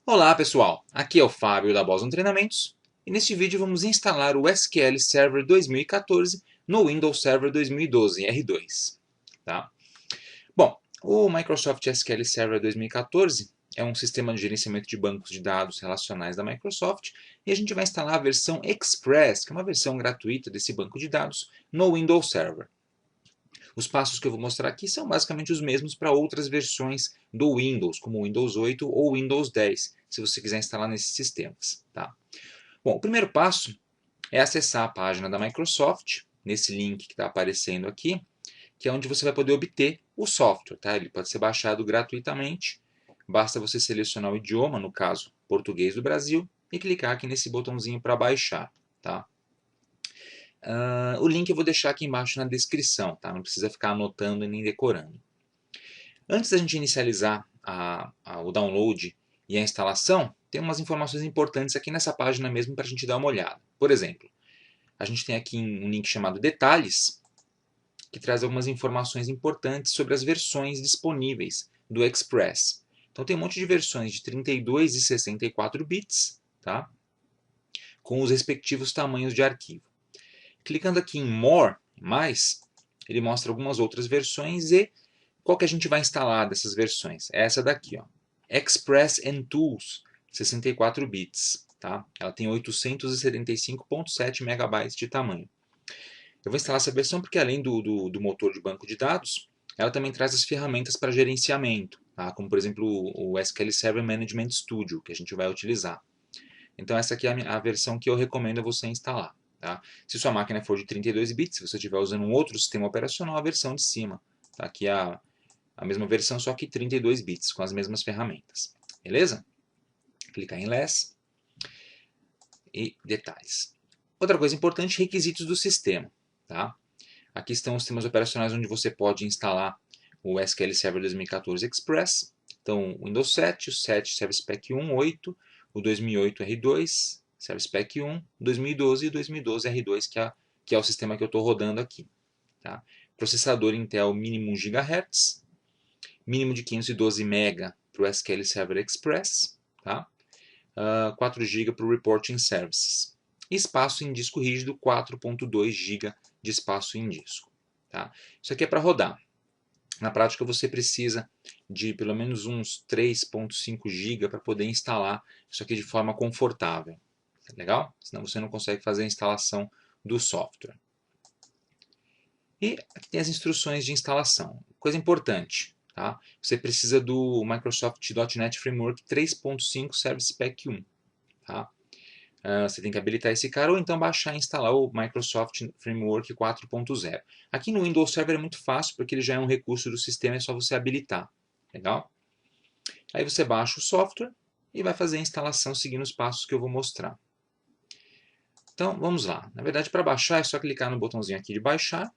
Olá pessoal, aqui é o Fábio da Boson Treinamentos e neste vídeo vamos instalar o SQL Server 2014 no Windows Server 2012 R2. Tá? Bom, o Microsoft SQL Server 2014 é um sistema de gerenciamento de bancos de dados relacionais da Microsoft e a gente vai instalar a versão Express, que é uma versão gratuita desse banco de dados, no Windows Server. Os passos que eu vou mostrar aqui são basicamente os mesmos para outras versões do Windows, como o Windows 8 ou o Windows 10, se você quiser instalar nesses sistemas. Tá? Bom, o primeiro passo é acessar a página da Microsoft, nesse link que está aparecendo aqui, que é onde você vai poder obter o software. Tá? Ele pode ser baixado gratuitamente, basta você selecionar o idioma, no caso, português do Brasil, e clicar aqui nesse botãozinho para baixar. Tá? O link eu vou deixar aqui embaixo na descrição, tá? Não precisa ficar anotando e nem decorando. Antes da gente inicializar o download e a instalação, tem umas informações importantes aqui nessa página mesmo para a gente dar uma olhada. Por exemplo, a gente tem aqui um link chamado Detalhes, que traz algumas informações importantes sobre as versões disponíveis do Express. Então tem um monte de versões de 32 e 64 bits, tá? Com os respectivos tamanhos de arquivo. Clicando aqui em More, mais, ele mostra algumas outras versões e qual que a gente vai instalar dessas versões. É essa daqui, ó, Express and Tools, 64 bits. Tá? Ela tem 875.7 megabytes de tamanho. Eu vou instalar essa versão porque além do motor de banco de dados, ela também traz as ferramentas para gerenciamento, tá? Como por exemplo o SQL Server Management Studio, que a gente vai utilizar. Então essa aqui é a versão que eu recomendo a você instalar. Tá? Se sua máquina for de 32 bits, se você estiver usando um outro sistema operacional, a versão de cima. Tá? Aqui é a mesma versão, só que 32 bits, com as mesmas ferramentas. Beleza? Clicar em Less e Detalhes. Outra coisa importante, requisitos do sistema. Tá? Aqui estão os sistemas operacionais onde você pode instalar o SQL Server 2014 Express. Então, o Windows 7, o 7 Service Pack 1, 8, o 2008 R2, Service Pack 1, 2012 e o 2012 R2, que é o sistema que eu estou rodando aqui. Tá? Processador Intel mínimo 1 GHz, mínimo de 512 MB para o SQL Server Express, tá? 4 GB para o Reporting Services. E espaço em disco rígido, 4.2 GB de espaço em disco. Tá? Isso aqui é para rodar. Na prática você precisa de pelo menos uns 3.5 GB para poder instalar isso aqui de forma confortável. Legal? Senão você não consegue fazer a instalação do software. E aqui tem as instruções de instalação. Coisa importante, tá? Você precisa do Microsoft.NET Framework 3.5 Service Pack 1. Tá? Você tem que habilitar esse cara ou então baixar e instalar o Microsoft Framework 4.0. Aqui no Windows Server é muito fácil porque ele já é um recurso do sistema, é só você habilitar. Legal? Aí você baixa o software e vai fazer a instalação seguindo os passos que eu vou mostrar. Então vamos lá. Na verdade, para baixar é só clicar no botãozinho aqui de baixar.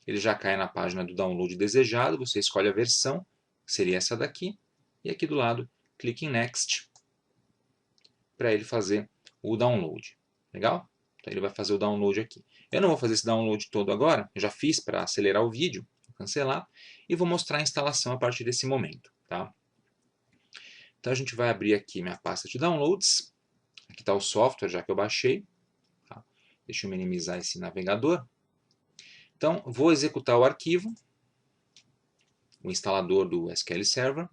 Ele já cai na página do download desejado, você escolhe a versão, que seria essa daqui, e aqui do lado, clique em Next, para ele fazer o download. Legal? Então ele vai fazer o download aqui. Eu não vou fazer esse download todo agora, eu já fiz para acelerar o vídeo, vou cancelar, e vou mostrar a instalação a partir desse momento. Tá? Então a gente vai abrir aqui minha pasta de downloads, aqui está o software já que eu baixei. Tá? Deixa eu minimizar esse navegador. Então, vou executar o arquivo, o instalador do SQL Server,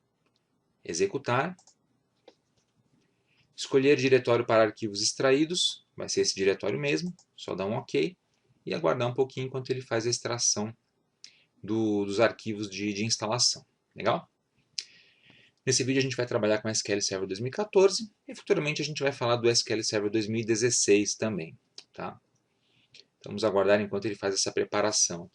executar, escolher diretório para arquivos extraídos, vai ser esse diretório mesmo, só dar um OK, e aguardar um pouquinho enquanto ele faz a extração dos arquivos de instalação. Legal? Nesse vídeo a gente vai trabalhar com o SQL Server 2014 e futuramente a gente vai falar do SQL Server 2016 também. Tá? Vamos aguardar enquanto ele faz essa preparação.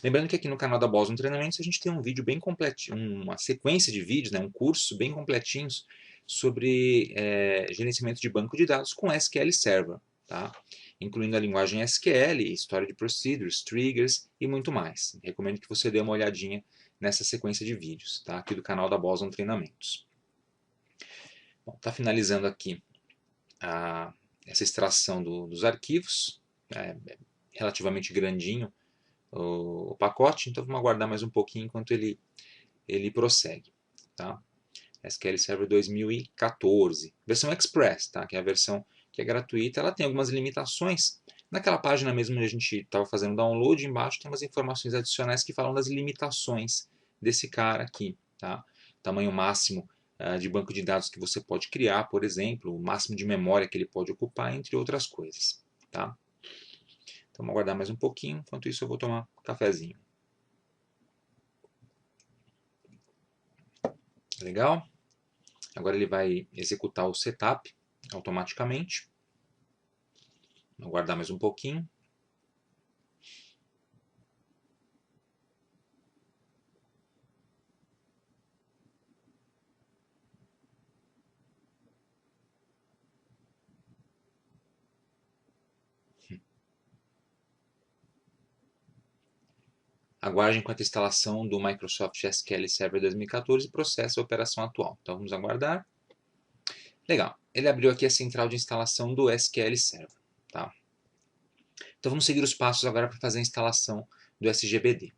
Lembrando que aqui no canal da Boson Treinamentos a gente tem um vídeo bem completinho, uma sequência de vídeos, né, um curso bem completinhos sobre gerenciamento de banco de dados com SQL Server, tá? Incluindo a linguagem SQL, história de procedures, triggers e muito mais. Recomendo que você dê uma olhadinha nessa sequência de vídeos, tá? Aqui do canal da Boson Treinamentos. Bom, tá finalizando aqui essa extração dos arquivos, relativamente grandinho o pacote, então vamos aguardar mais um pouquinho enquanto ele prossegue. Tá? SQL Server 2014. Versão Express, tá? Que é a versão que é gratuita. Ela tem algumas limitações. Naquela página mesmo onde a gente estava fazendo download, embaixo tem umas informações adicionais que falam das limitações desse cara aqui. Tá? Tamanho máximo de banco de dados que você pode criar, por exemplo, o máximo de memória que ele pode ocupar, entre outras coisas. Tá? Então vamos aguardar mais um pouquinho, enquanto isso eu vou tomar um cafezinho. Legal? Agora ele vai executar o setup automaticamente. Vou aguardar mais um pouquinho. Aguarde enquanto a instalação do Microsoft SQL Server 2014 processa a operação atual. Então vamos aguardar. Legal, ele abriu aqui a central de instalação do SQL Server. Tá? Então vamos seguir os passos agora para fazer a instalação do SGBD.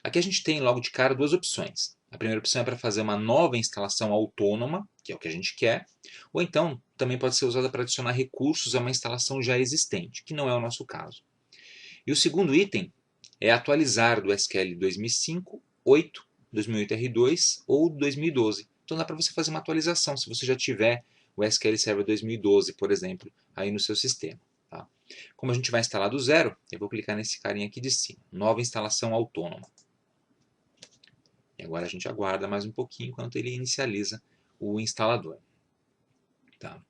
Aqui a gente tem logo de cara duas opções. A primeira opção é para fazer uma nova instalação autônoma, que é o que a gente quer, ou então também pode ser usada para adicionar recursos a uma instalação já existente, que não é o nosso caso. E o segundo item é atualizar do SQL 2005, 8, 2008 R2 ou 2012. Então dá para você fazer uma atualização se você já tiver o SQL Server 2012, por exemplo, aí no seu sistema. Tá? Como a gente vai instalar do zero, eu vou clicar nesse carinha aqui de cima, nova instalação autônoma. E agora a gente aguarda mais um pouquinho enquanto ele inicializa o instalador. Tá?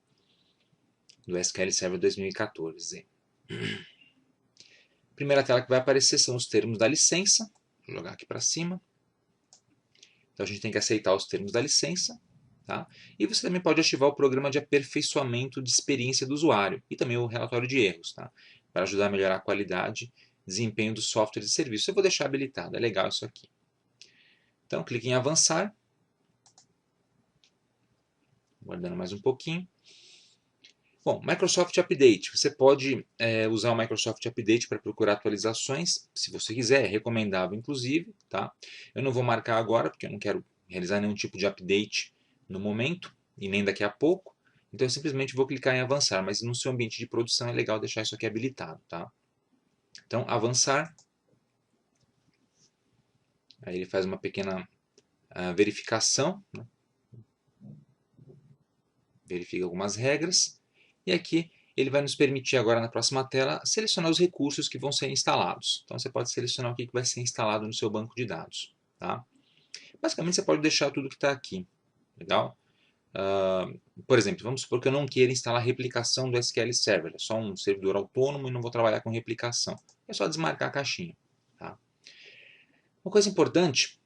Do SQL Server 2014. Primeira tela que vai aparecer são os termos da licença. Vou jogar aqui para cima. Então a gente tem que aceitar os termos da licença. Tá? E você também pode ativar o programa de aperfeiçoamento de experiência do usuário e também o relatório de erros, tá? Para ajudar a melhorar a qualidade e desempenho do software de serviço. Eu vou deixar habilitado, é legal isso aqui. Então clique em avançar. Guardando mais um pouquinho. Bom, Microsoft Update. Você pode usar o Microsoft Update para procurar atualizações, se você quiser, é recomendável inclusive. Tá? Eu não vou marcar agora, porque eu não quero realizar nenhum tipo de update no momento, e nem daqui a pouco. Então eu simplesmente vou clicar em avançar, mas no seu ambiente de produção é legal deixar isso aqui habilitado. Tá? Então, avançar. Aí ele faz uma pequena verificação, né? Verifica algumas regras. E aqui ele vai nos permitir agora na próxima tela selecionar os recursos que vão ser instalados. Então você pode selecionar o que vai ser instalado no seu banco de dados. Tá? Basicamente você pode deixar tudo que está aqui. Legal? Por exemplo, vamos supor que eu não queira instalar replicação do SQL Server. É só um servidor autônomo e não vou trabalhar com replicação. É só desmarcar a caixinha. Tá? Uma coisa importante,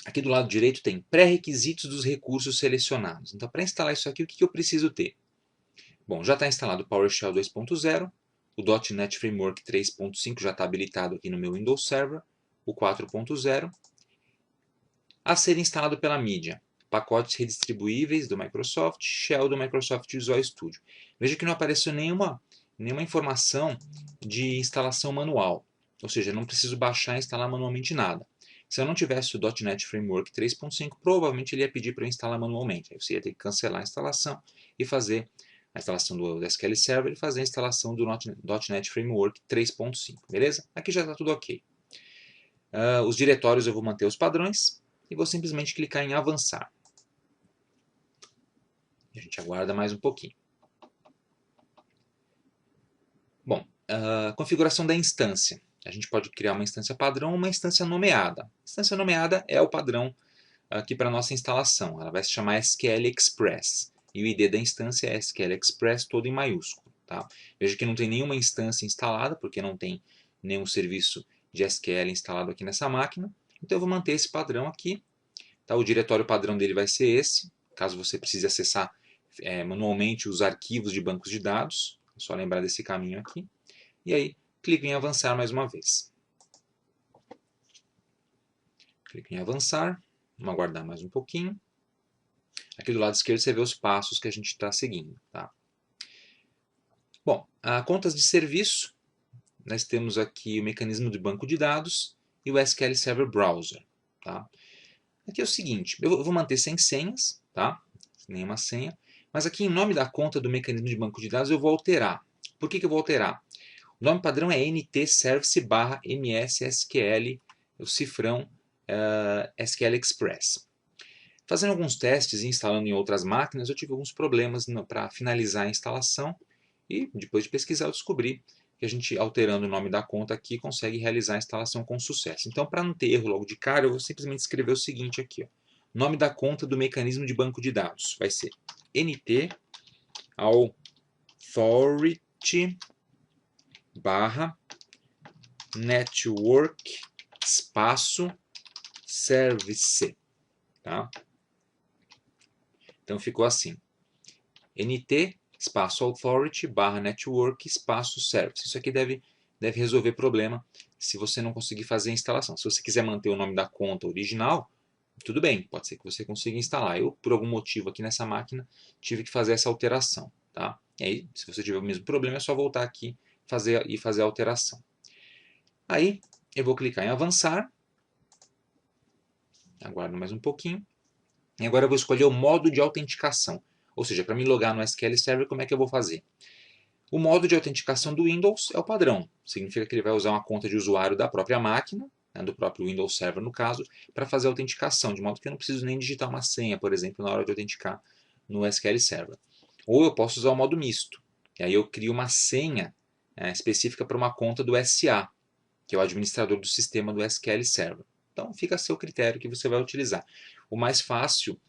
aqui do lado direito tem pré-requisitos dos recursos selecionados. Então para instalar isso aqui, o que eu preciso ter? Bom, já está instalado o PowerShell 2.0, o .NET Framework 3.5 já está habilitado aqui no meu Windows Server, o 4.0. A ser instalado pela mídia, pacotes redistribuíveis do Microsoft, Shell do Microsoft Visual Studio. Veja que não apareceu nenhuma informação de instalação manual, ou seja, não preciso baixar e instalar manualmente nada. Se eu não tivesse o .NET Framework 3.5, provavelmente ele ia pedir para eu instalar manualmente. Aí você ia ter que cancelar a instalação e fazer a instalação do SQL Server e fazer a instalação do .NET Framework 3.5, beleza? Aqui já está tudo ok. Os diretórios eu vou manter os padrões e vou simplesmente clicar em avançar. A gente aguarda mais um pouquinho. Bom, configuração da instância. A gente pode criar uma instância padrão ou uma instância nomeada. A instância nomeada é o padrão aqui para a nossa instalação. Ela vai se chamar SQL Express. E o ID da instância é SQL Express todo em maiúsculo. Tá? Veja que não tem nenhuma instância instalada, porque não tem nenhum serviço de SQL instalado aqui nessa máquina. Então eu vou manter esse padrão aqui. Tá? O diretório padrão dele vai ser esse, caso você precise acessar manualmente os arquivos de bancos de dados. É só lembrar desse caminho aqui. E aí, clique em avançar mais uma vez. Clique em avançar. Vamos aguardar mais um pouquinho. Aqui do lado esquerdo você vê os passos que a gente está seguindo. Tá? Bom, contas de serviço. Nós temos aqui o mecanismo de banco de dados e o SQL Server Browser. Tá? Aqui é o seguinte, eu vou manter sem senhas, tá? Nenhuma senha. Mas aqui em nome da conta do mecanismo de banco de dados eu vou alterar. Por que eu vou alterar? O nome padrão é ntservice/mssql, o cifrão SQL Express. Fazendo alguns testes e instalando em outras máquinas, eu tive alguns problemas para finalizar a instalação e depois de pesquisar eu descobri que a gente, alterando o nome da conta aqui, consegue realizar a instalação com sucesso. Então, para não ter erro logo de cara, eu vou simplesmente escrever o seguinte aqui. Ó. Nome da conta do mecanismo de banco de dados vai ser nt authority barra network espaço service. Tá? Então ficou assim. nt espaço authority barra network espaço service. Isso aqui deve resolver problema se você não conseguir fazer a instalação. Se você quiser manter o nome da conta original, tudo bem, pode ser que você consiga instalar. Eu, por algum motivo aqui nessa máquina, tive que fazer essa alteração. Tá? E aí, se você tiver o mesmo problema, é só voltar aqui e fazer a alteração. Aí, eu vou clicar em avançar. Aguardo mais um pouquinho. E agora eu vou escolher o modo de autenticação. Ou seja, para me logar no SQL Server, como é que eu vou fazer? O modo de autenticação do Windows é o padrão. Significa que ele vai usar uma conta de usuário da própria máquina, né, do próprio Windows Server no caso, para fazer a autenticação, de modo que eu não preciso nem digitar uma senha, por exemplo, na hora de autenticar no SQL Server. Ou eu posso usar o modo misto. E aí eu crio uma senha específica para uma conta do SA, que é o administrador do sistema do SQL Server. Então fica a seu critério que você vai utilizar. O mais fácil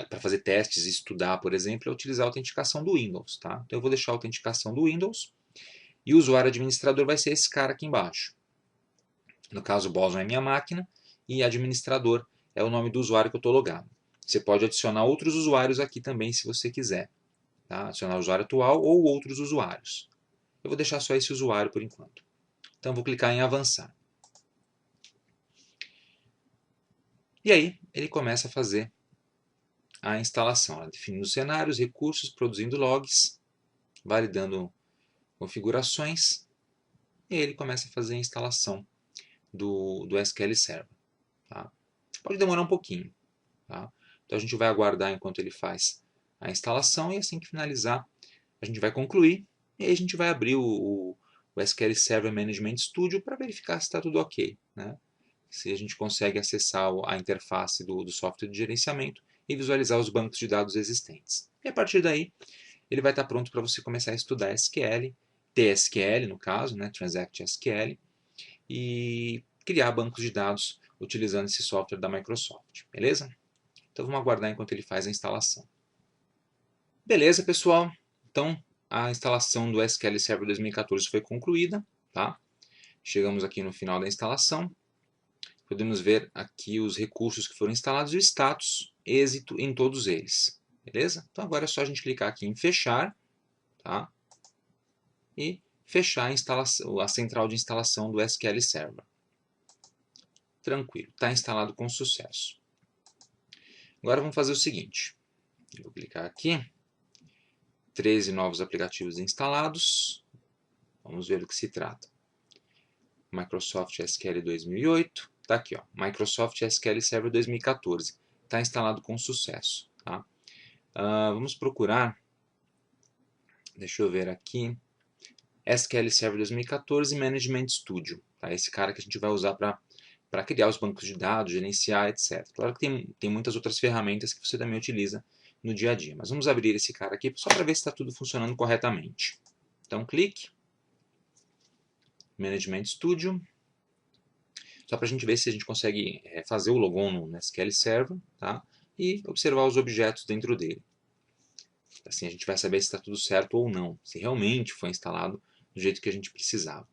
para fazer testes e estudar, por exemplo, é utilizar a autenticação do Windows. Tá? Então eu vou deixar a autenticação do Windows e o usuário administrador vai ser esse cara aqui embaixo. No caso, o Boson é minha máquina e administrador é o nome do usuário que eu estou logado. Você pode adicionar outros usuários aqui também se você quiser. Tá? Adicionar o usuário atual ou outros usuários. Eu vou deixar só esse usuário por enquanto. Então vou clicar em avançar. E aí ele começa a fazer a instalação, definindo cenários, recursos, produzindo logs, validando configurações, e ele começa a fazer a instalação do SQL Server. Tá? Pode demorar um pouquinho. Tá? Então a gente vai aguardar enquanto ele faz a instalação e assim que finalizar a gente vai concluir e aí a gente vai abrir o SQL Server Management Studio para verificar se está tudo ok. Né? Se a gente consegue acessar a interface do software de gerenciamento e visualizar os bancos de dados existentes. E a partir daí, ele vai estar pronto para você começar a estudar SQL, TSQL no caso, né, Transact SQL, e criar bancos de dados utilizando esse software da Microsoft, beleza? Então vamos aguardar enquanto ele faz a instalação. Beleza, pessoal? Então a instalação do SQL Server 2014 foi concluída, tá? Chegamos aqui no final da instalação. Podemos ver aqui os recursos que foram instalados e o status, êxito em todos eles. Beleza? Então agora é só a gente clicar aqui em fechar, tá? E fechar a central de instalação do SQL Server. Tranquilo, está instalado com sucesso. Agora vamos fazer o seguinte. Eu vou clicar aqui. 13 novos aplicativos instalados. Vamos ver do que se trata. Microsoft SQL 2008. Está aqui, ó, Microsoft SQL Server 2014. Está instalado com sucesso. Tá? Vamos procurar, deixa eu ver aqui, SQL Server 2014 Management Studio. Tá? Esse cara que a gente vai usar para criar os bancos de dados, gerenciar, etc. Claro que tem muitas outras ferramentas que você também utiliza no dia a dia. Mas vamos abrir esse cara aqui só para ver se está tudo funcionando corretamente. Então clique, Management Studio. Só para a gente ver se a gente consegue fazer o logon no SQL Server, tá? E observar os objetos dentro dele. Assim a gente vai saber se está tudo certo ou não, se realmente foi instalado do jeito que a gente precisava.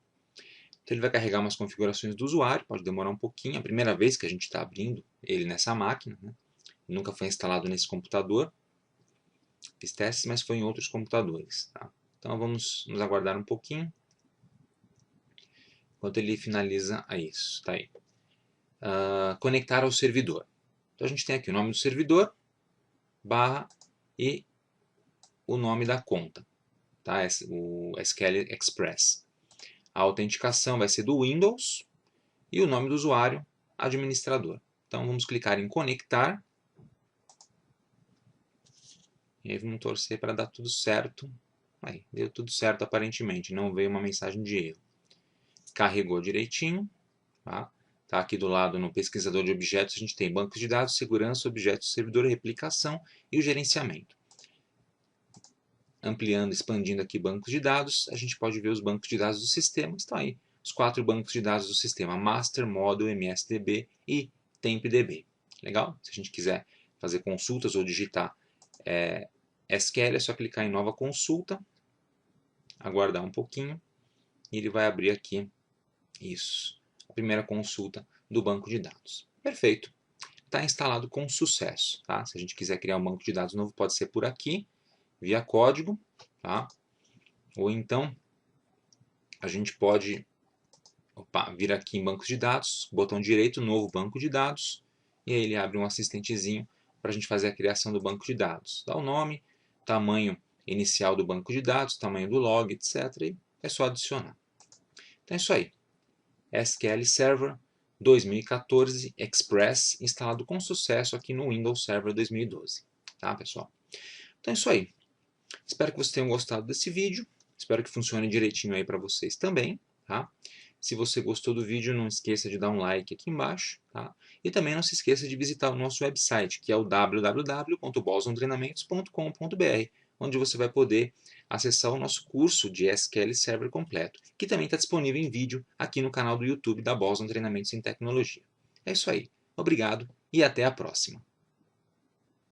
Então ele vai carregar umas configurações do usuário, pode demorar um pouquinho, a primeira vez que a gente está abrindo ele nessa máquina, né? Nunca foi instalado nesse computador. Fiz testes, mas foi em outros computadores. Tá? Então vamos nos aguardar um pouquinho, enquanto ele finaliza isso. Tá aí. Conectar ao servidor. Então a gente tem aqui o nome do servidor, barra e o nome da conta, tá? O SQL Express. A autenticação vai ser do Windows e o nome do usuário, administrador. Então vamos clicar em conectar. E aí vamos torcer para dar tudo certo. Aí, deu tudo certo aparentemente, não veio uma mensagem de erro. Carregou direitinho. Tá? Tá aqui do lado no pesquisador de objetos, a gente tem bancos de dados, segurança, objetos, servidor, replicação e o gerenciamento. Ampliando, expandindo aqui bancos de dados, a gente pode ver os bancos de dados do sistema. Estão aí os 4 bancos de dados do sistema: Master, Model, MSDB e TempDB. Legal? Se a gente quiser fazer consultas ou digitar SQL, é só clicar em nova consulta, aguardar um pouquinho e ele vai abrir aqui isso, a primeira consulta do banco de dados. Perfeito. Está instalado com sucesso. Tá? Se a gente quiser criar um banco de dados novo, pode ser por aqui, via código, tá? Ou então a gente pode vir aqui em bancos de dados, botão direito, novo banco de dados, e aí ele abre um assistentezinho para a gente fazer a criação do banco de dados. Dá o nome, tamanho inicial do banco de dados, tamanho do log, etc. E é só adicionar. Então é isso aí. SQL Server 2014 Express instalado com sucesso aqui no Windows Server 2012. Tá, pessoal? Então é isso aí. Espero que vocês tenham gostado desse vídeo. Espero que funcione direitinho aí para vocês também. Tá? Se você gostou do vídeo, não esqueça de dar um like aqui embaixo. Tá? E também não se esqueça de visitar o nosso website, que é o www.bostontreinamentos.com.br, onde você vai poder acessar o nosso curso de SQL Server completo, que também está disponível em vídeo aqui no canal do YouTube da Boston Treinamentos em Tecnologia. É isso aí. Obrigado e até a próxima.